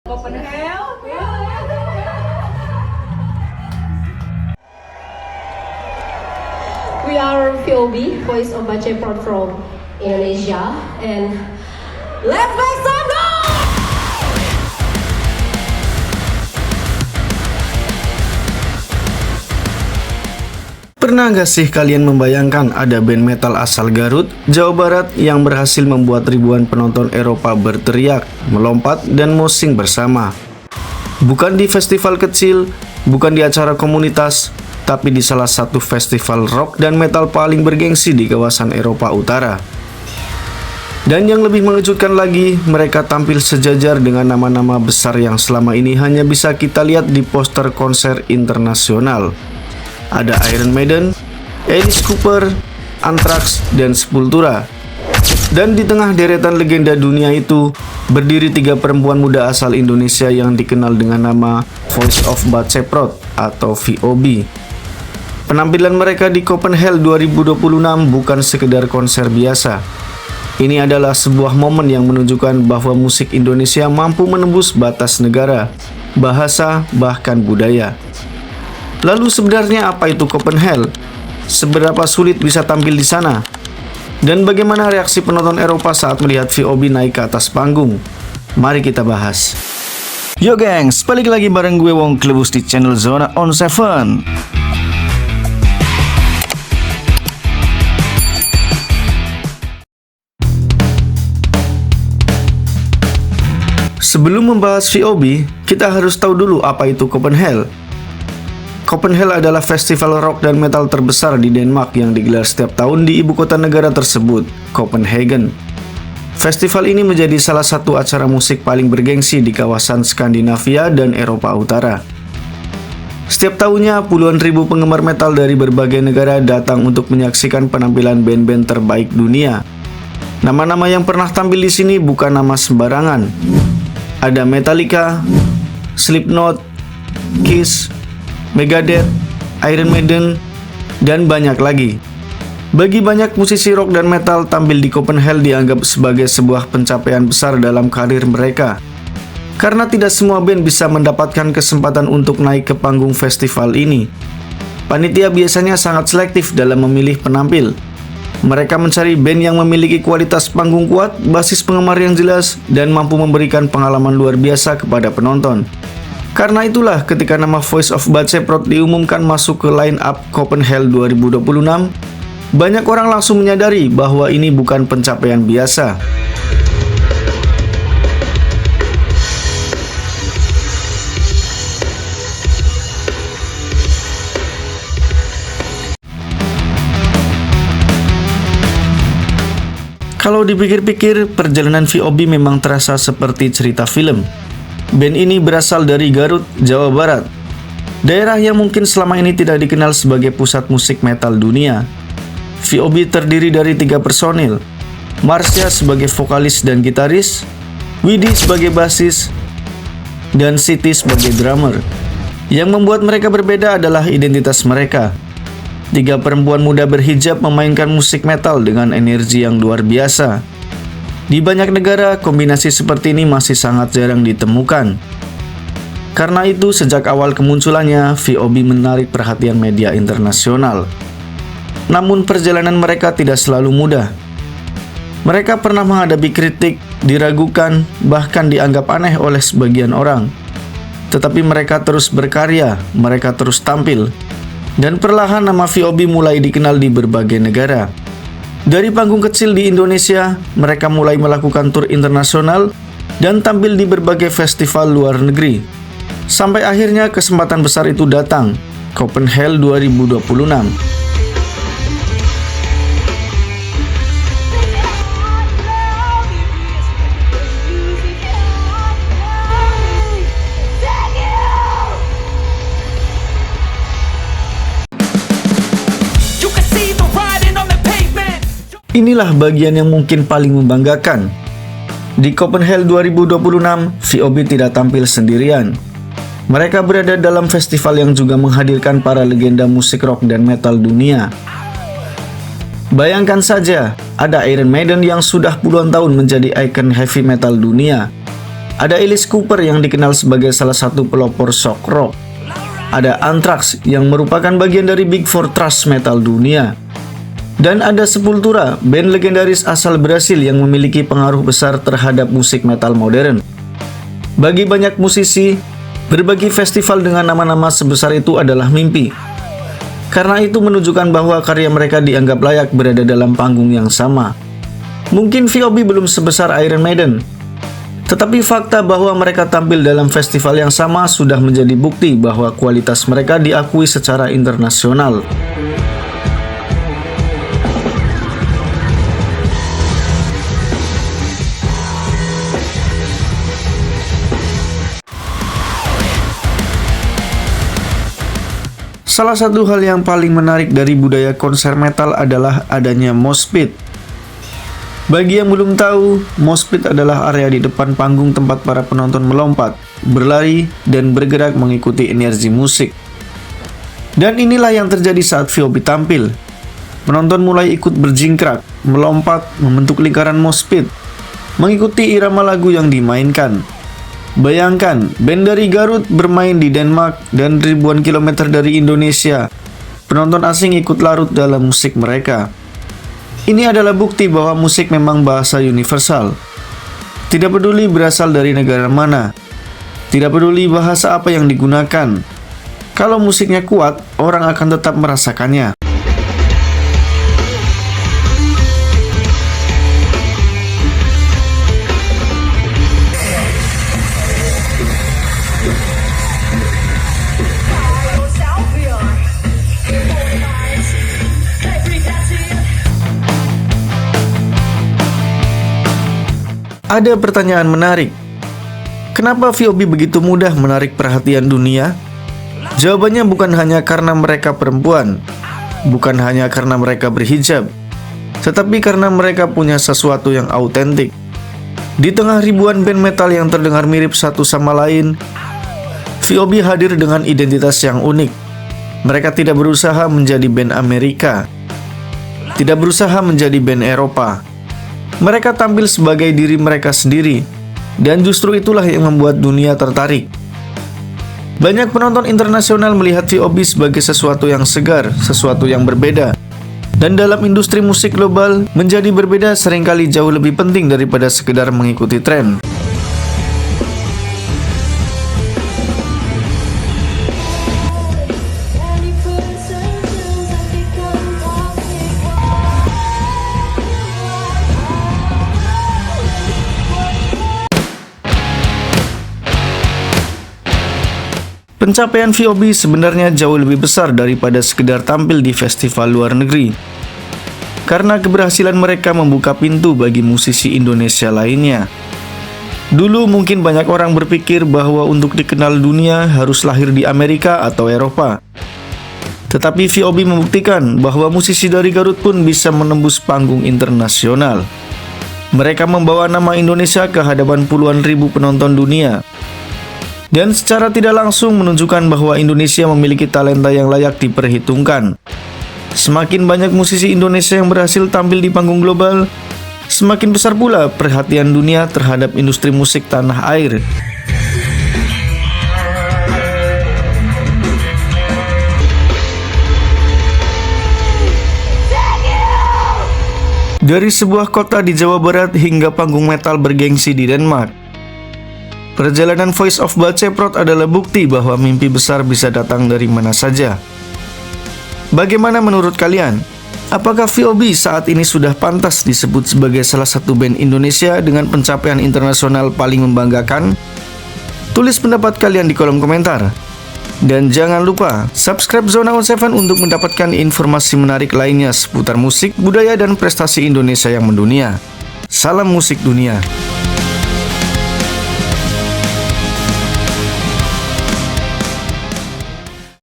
Copenhagen. We are VOB, Voice of Baceprot from Indonesia, and let's make some noise! Pernah gak sih kalian membayangkan ada band metal asal Garut, Jawa Barat yang berhasil membuat ribuan penonton Eropa berteriak, melompat, dan mosing bersama? Bukan di festival kecil, bukan di acara komunitas, tapi di salah satu festival rock dan metal paling bergengsi di kawasan Eropa Utara. Dan yang lebih mengejutkan lagi, mereka tampil sejajar dengan nama-nama besar yang selama ini hanya bisa kita lihat di poster konser internasional. Ada Iron Maiden, Alice Cooper, Anthrax, dan Sepultura. Dan di tengah deretan legenda dunia itu, berdiri tiga perempuan muda asal Indonesia yang dikenal dengan nama Voice of Baceprot atau VOB. Penampilan mereka di Copenhagen 2026 bukan sekedar konser biasa. Ini adalah sebuah momen yang menunjukkan bahwa musik Indonesia mampu menembus batas negara, bahasa, bahkan budaya. Lalu sebenarnya apa itu Copenhagen? Seberapa sulit bisa tampil di sana? Dan bagaimana reaksi penonton Eropa saat melihat VOB naik ke atas panggung? Mari kita bahas. Yo gengs, balik lagi bareng gue Wong Klebus di channel Zona on 7. Sebelum membahas VOB, kita harus tahu dulu apa itu Copenhagen. Copenhagen adalah festival rock dan metal terbesar di Denmark yang digelar setiap tahun di ibu kota negara tersebut, Copenhagen. Festival ini menjadi salah satu acara musik paling bergengsi di kawasan Skandinavia dan Eropa Utara. Setiap tahunnya, puluhan ribu penggemar metal dari berbagai negara datang untuk menyaksikan penampilan band-band terbaik dunia. Nama-nama yang pernah tampil di sini bukan nama sembarangan. Ada Metallica, Slipknot, Kiss, Megadeth, Iron Maiden, dan banyak lagi. Bagi banyak musisi rock dan metal, tampil di Copenhagen dianggap sebagai sebuah pencapaian besar dalam karir mereka. Karena tidak semua band bisa mendapatkan kesempatan untuk naik ke panggung festival ini. Panitia biasanya sangat selektif dalam memilih penampil. Mereka mencari band yang memiliki kualitas panggung kuat, basis penggemar yang jelas, dan mampu memberikan pengalaman luar biasa kepada penonton. Karena itulah ketika nama Voice of Baceprot diumumkan masuk ke line-up Copenhagen 2026, banyak orang langsung menyadari bahwa ini bukan pencapaian biasa. Kalau dipikir-pikir, perjalanan VOB memang terasa seperti cerita film. Band ini berasal dari Garut, Jawa Barat, daerah yang mungkin selama ini tidak dikenal sebagai pusat musik metal dunia. VOB terdiri dari 3 personil, Marsha sebagai vokalis dan gitaris, Widi sebagai basis, dan Siti sebagai drummer. Yang membuat mereka berbeda adalah identitas mereka. 3 perempuan muda berhijab memainkan musik metal dengan energi yang luar biasa. Di banyak negara, kombinasi seperti ini masih sangat jarang ditemukan. Karena itu, sejak awal kemunculannya, VOB menarik perhatian media internasional. Namun, perjalanan mereka tidak selalu mudah. Mereka pernah menghadapi kritik, diragukan, bahkan dianggap aneh oleh sebagian orang. Tetapi mereka terus berkarya, mereka terus tampil. Dan perlahan nama VOB mulai dikenal di berbagai negara. Dari panggung kecil di Indonesia, mereka mulai melakukan tur internasional dan tampil di berbagai festival luar negeri. Sampai akhirnya kesempatan besar itu datang, Copenhagen 2026. Inilah bagian yang mungkin paling membanggakan. Di Copenhagen 2026, VOB tidak tampil sendirian. Mereka berada dalam festival yang juga menghadirkan para legenda musik rock dan metal dunia. Bayangkan saja, ada Iron Maiden yang sudah puluhan tahun menjadi ikon heavy metal dunia. Ada Alice Cooper yang dikenal sebagai salah satu pelopor shock rock. Ada Anthrax yang merupakan bagian dari Big Four thrash metal dunia. Dan ada Sepultura, band legendaris asal Brasil yang memiliki pengaruh besar terhadap musik metal modern. Bagi banyak musisi, berbagi festival dengan nama-nama sebesar itu adalah mimpi. Karena itu menunjukkan bahwa karya mereka dianggap layak berada dalam panggung yang sama. Mungkin VOB belum sebesar Iron Maiden, tetapi fakta bahwa mereka tampil dalam festival yang sama sudah menjadi bukti bahwa kualitas mereka diakui secara internasional. Salah satu hal yang paling menarik dari budaya konser metal adalah adanya mosh pit. Bagi yang belum tahu, mosh pit adalah area di depan panggung tempat para penonton melompat, berlari, dan bergerak mengikuti energi musik. Dan inilah yang terjadi saat VOB tampil. Penonton mulai ikut berjingkrak, melompat, membentuk lingkaran mosh pit, mengikuti irama lagu yang dimainkan. Bayangkan, band dari Garut bermain di Denmark dan ribuan kilometer dari Indonesia. Penonton asing ikut larut dalam musik mereka. Ini adalah bukti bahwa musik memang bahasa universal. Tidak peduli berasal dari negara mana, tidak peduli bahasa apa yang digunakan. Kalau musiknya kuat, orang akan tetap merasakannya. Ada pertanyaan menarik. Kenapa VOB begitu mudah menarik perhatian dunia? Jawabannya bukan hanya karena mereka perempuan, bukan hanya karena mereka berhijab, tetapi karena mereka punya sesuatu yang autentik. Di tengah ribuan band metal yang terdengar mirip satu sama lain, VOB hadir dengan identitas yang unik. Mereka tidak berusaha menjadi band Amerika, tidak berusaha menjadi band Eropa. Mereka tampil sebagai diri mereka sendiri, dan justru itulah yang membuat dunia tertarik. Banyak penonton internasional melihat VOB sebagai sesuatu yang segar, sesuatu yang berbeda. Dan dalam industri musik global, menjadi berbeda seringkali jauh lebih penting daripada sekedar mengikuti tren. Pencapaian VOB sebenarnya jauh lebih besar daripada sekedar tampil di festival luar negeri. Karena keberhasilan mereka membuka pintu bagi musisi Indonesia lainnya. Dulu mungkin banyak orang berpikir bahwa untuk dikenal dunia harus lahir di Amerika atau Eropa. Tetapi VOB membuktikan bahwa musisi dari Garut pun bisa menembus panggung internasional. Mereka membawa nama Indonesia ke hadapan puluhan ribu penonton dunia. Dan secara tidak langsung menunjukkan bahwa Indonesia memiliki talenta yang layak diperhitungkan. Semakin banyak musisi Indonesia yang berhasil tampil di panggung global, semakin besar pula perhatian dunia terhadap industri musik tanah air. Dari sebuah kota di Jawa Barat hingga panggung metal bergengsi di Denmark, perjalanan Voice of Baceprot adalah bukti bahwa mimpi besar bisa datang dari mana saja. Bagaimana menurut kalian? Apakah VOB saat ini sudah pantas disebut sebagai salah satu band Indonesia dengan pencapaian internasional paling membanggakan? Tulis pendapat kalian di kolom komentar. Dan jangan lupa subscribe Zona On 7 untuk mendapatkan informasi menarik lainnya seputar musik, budaya, dan prestasi Indonesia yang mendunia. Salam musik dunia.